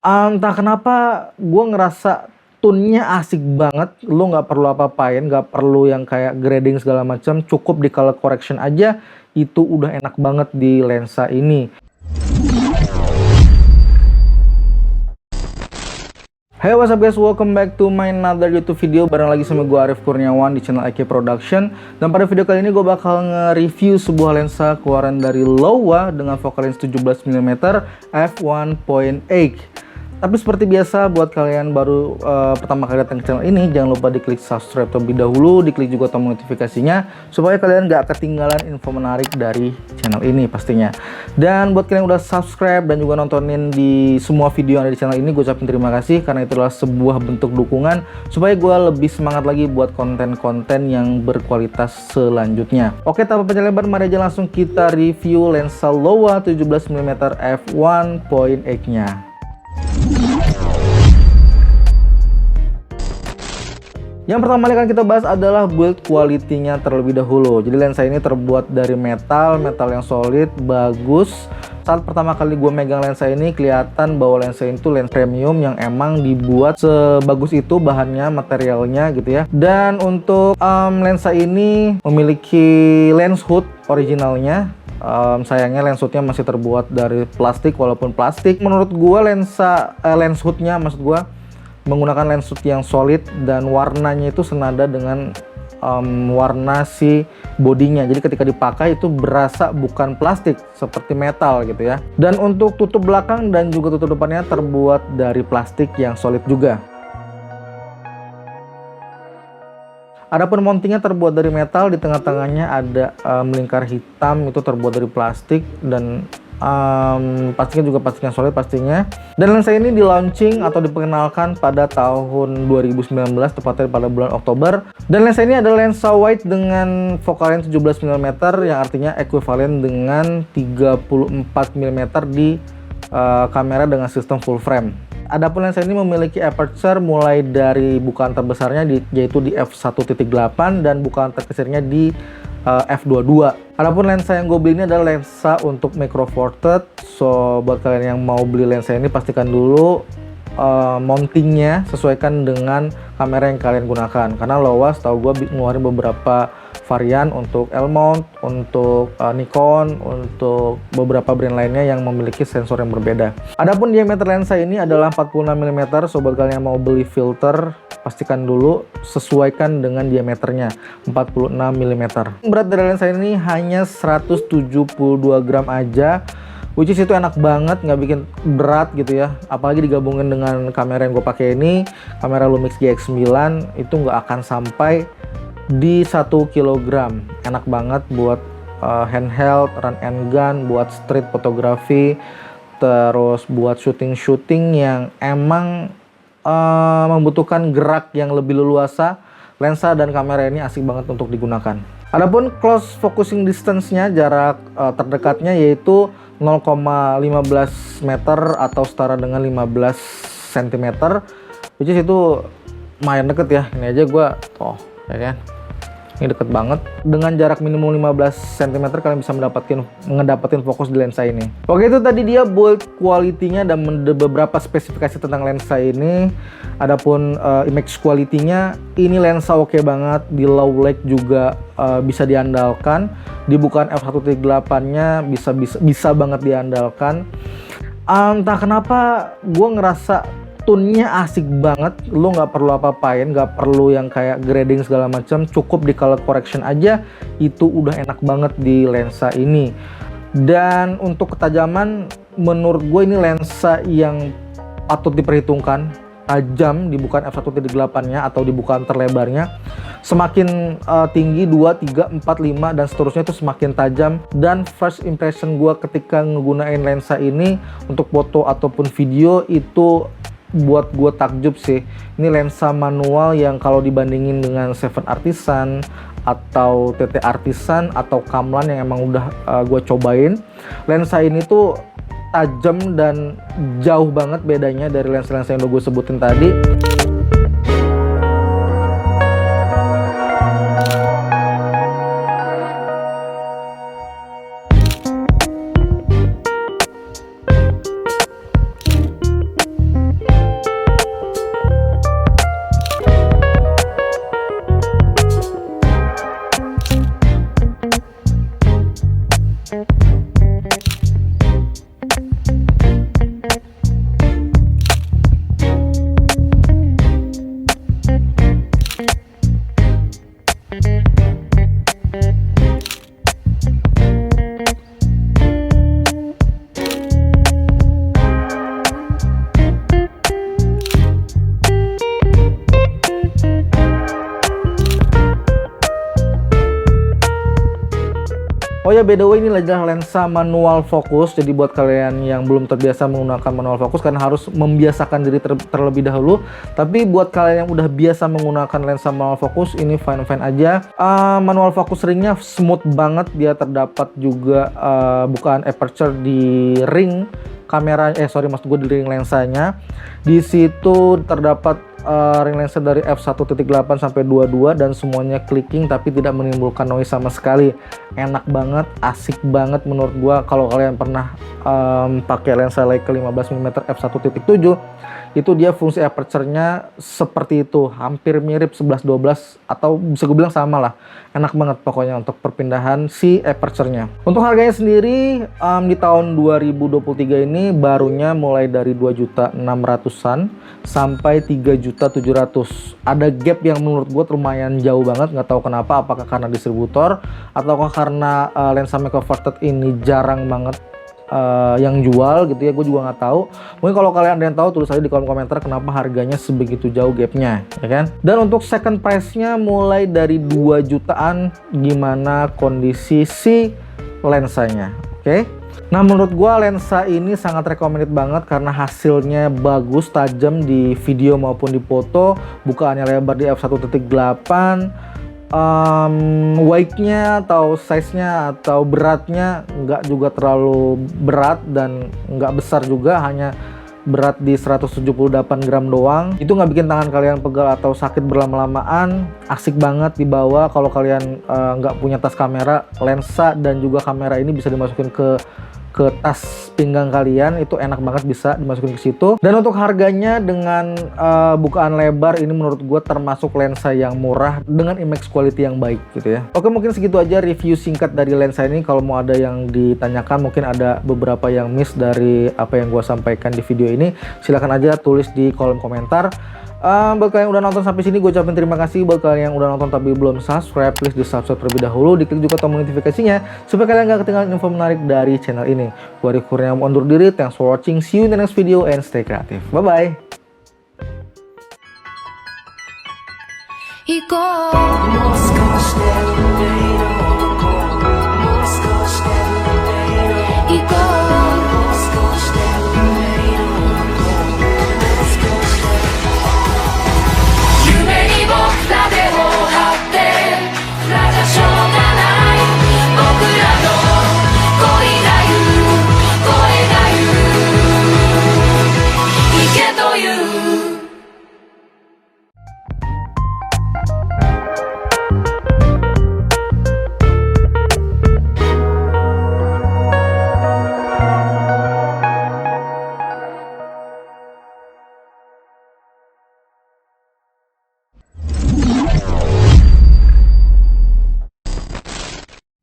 Entah kenapa gue ngerasa tone-nya asik banget, lu nggak perlu apa-apain, nggak perlu yang kayak grading segala macam, cukup di color correction aja, itu udah enak banget di lensa ini. Hey, what's up guys, welcome back to my another YouTube video. Bareng lagi sama gue Arif Kurniawan di channel IK Production. Dan pada video kali ini gue bakal nge-review sebuah lensa keluaran dari Lowa dengan focal lens 17mm f1.8. Tapi seperti biasa, buat kalian baru pertama kali datang ke channel ini, jangan lupa diklik subscribe terlebih dahulu, diklik juga tombol notifikasinya, supaya kalian gak ketinggalan info menarik dari channel ini pastinya. Dan buat kalian yang udah subscribe dan juga nontonin di semua video yang ada di channel ini, gue ucapin terima kasih, karena itu adalah sebuah bentuk dukungan, supaya gue lebih semangat lagi buat konten-konten yang berkualitas selanjutnya. Oke, tanpa panjang lebar, mari aja langsung kita review lensa Lowa 17mm f1.8 nya. Yang pertama kali akan kita bahas adalah build quality-nya terlebih dahulu. Jadi lensa ini terbuat dari metal yang solid, bagus. Saat pertama kali gue megang lensa ini, kelihatan bahwa lensa ini tuh lens premium yang emang dibuat sebagus itu bahannya, materialnya gitu ya. Dan untuk lensa ini memiliki lens hood originalnya. Sayangnya lens hoodnya masih terbuat dari plastik, walaupun plastik menurut gue lens hoodnya maksud gue menggunakan lens hood yang solid dan warnanya itu senada dengan warna si bodinya. Jadi ketika dipakai itu berasa bukan plastik, seperti metal gitu ya. Dan untuk tutup belakang dan juga tutup depannya terbuat dari plastik yang solid juga. Adapun mountingnya terbuat dari metal, di tengah-tengahnya ada melingkar hitam, itu terbuat dari plastik, dan pastinya juga plastik yang solid pastinya. Dan lensa ini di launching atau diperkenalkan pada tahun 2019, tepatnya pada bulan Oktober. Dan lensa ini adalah lensa wide dengan focal lens 17mm, yang artinya ekuivalen dengan 34mm di kamera dengan sistem full frame. Adapun lensa ini memiliki aperture mulai dari bukaan terbesarnya yaitu di f1.8 dan bukaan terkecilnya di f22. Adapun lensa yang gue beli ini adalah lensa untuk micro four third. So buat kalian yang mau beli lensa ini, pastikan dulu mountingnya sesuaikan dengan kamera yang kalian gunakan, karena Lowa setahu gue ngeluarin beberapa varian untuk L-mount, untuk Nikon, untuk beberapa brand lainnya yang memiliki sensor yang berbeda. Adapun diameter lensa ini adalah 46mm. So buat kalian yang mau beli filter, pastikan dulu sesuaikan dengan diameternya 46mm. Berat dari lensa ini hanya 172 gram aja, which is itu enak banget, nggak bikin berat gitu ya. Apalagi digabungin dengan kamera yang gue pakai ini, kamera Lumix GX9, itu nggak akan sampai di 1 kg. Enak banget buat handheld, run and gun, buat street fotografi, terus buat syuting-syuting yang emang membutuhkan gerak yang lebih leluasa. Lensa dan kamera ini asik banget untuk digunakan. Adapun close focusing distance-nya, jarak terdekatnya yaitu 0,15 meter atau setara dengan 15 cm, which is itu lumayan deket ya. Ini aja gue ya kan, ini deket banget. Dengan jarak minimum 15 cm kalian bisa mendapatkan fokus di lensa ini. Oke, itu tadi dia build quality-nya dan beberapa spesifikasi tentang lensa ini. Adapun image quality-nya, ini lensa oke banget, di low light juga bisa diandalkan, di bukaan f1.8-nya bisa banget diandalkan. Entah kenapa gue ngerasa tone-nya asik banget, lu nggak perlu apa-apain, nggak perlu yang kayak grading segala macam, cukup di color correction aja, itu udah enak banget di lensa ini. Dan untuk ketajaman, menurut gue ini lensa yang patut diperhitungkan. Tajam di bukaan f1.8-nya atau di bukaan terlebarnya, semakin tinggi 2, 3, 4, 5 dan seterusnya itu semakin tajam. Dan first impression gue ketika ngegunain lensa ini untuk foto ataupun video itu buat gue takjub sih. Ini lensa manual yang kalau dibandingin dengan Seven Artisan atau TT Artisan atau Kamlan yang emang udah gue cobain, lensa ini tuh tajam dan jauh banget bedanya dari lensa-lensa yang udah gue sebutin tadi. Oh ya, by the way, ini adalah lensa manual fokus. Jadi buat kalian yang belum terbiasa menggunakan manual fokus, kalian harus membiasakan diri terlebih dahulu. Tapi buat kalian yang udah biasa menggunakan lensa manual fokus, ini fine-fine aja. Manual fokus ringnya smooth banget. Dia terdapat juga bukaan aperture di ring kamera, maksud gue di ring lensanya. Di situ terdapat ring lensa dari f1.8 sampai 22 dan semuanya clicking tapi tidak menimbulkan noise sama sekali. Enak banget, asik banget menurut gua. Kalau kalian pernah pakai lensa Leica 15mm f1.7, itu dia fungsi aperture-nya seperti itu, hampir mirip 11-12 atau bisa gue bilang sama lah. Enak banget pokoknya untuk perpindahan si aperture-nya. Untuk harganya sendiri di tahun 2023 ini barunya mulai dari 2.600.000-an sampai 3.700.000. Ada gap yang menurut gue lumayan jauh banget, nggak tahu kenapa, apakah karena distributor ataukah karena lensa Make Converted ini jarang banget yang jual gitu ya, gue juga nggak tahu. Mungkin kalau kalian ada yang tahu, tulis aja di kolom komentar kenapa harganya sebegitu jauh gapnya, ya kan. Dan untuk second price-nya mulai dari 2 jutaan, gimana kondisi si lensanya, oke? Nah, menurut gue lensa ini sangat recommended banget karena hasilnya bagus, tajam di video maupun di foto, bukaannya lebar di f1.8, weight-nya atau size-nya atau beratnya nggak juga terlalu berat dan nggak besar juga, hanya berat di 178 gram doang. Itu nggak bikin tangan kalian pegal atau sakit berlama-lamaan. Asik banget dibawa. Kalau kalian nggak punya tas kamera, lensa dan juga kamera ini bisa dimasukin ke tas pinggang kalian, itu enak banget bisa dimasukin ke situ. Dan untuk harganya dengan bukaan lebar ini menurut gue termasuk lensa yang murah dengan image quality yang baik gitu ya. Oke, mungkin segitu aja review singkat dari lensa ini. Kalau mau ada yang ditanyakan, mungkin ada beberapa yang miss dari apa yang gue sampaikan di video ini, silahkan aja tulis di kolom komentar. Buat kalian yang udah nonton sampai sini, gue ucapin terima kasih. Buat kalian yang udah nonton tapi belum subscribe, please di subscribe terlebih dahulu, diklik juga tombol notifikasinya supaya kalian gak ketinggalan info menarik dari channel ini. Gue Adi Kurniawan undur diri, thanks for watching, see you in the next video and stay creative. Bye bye. Iko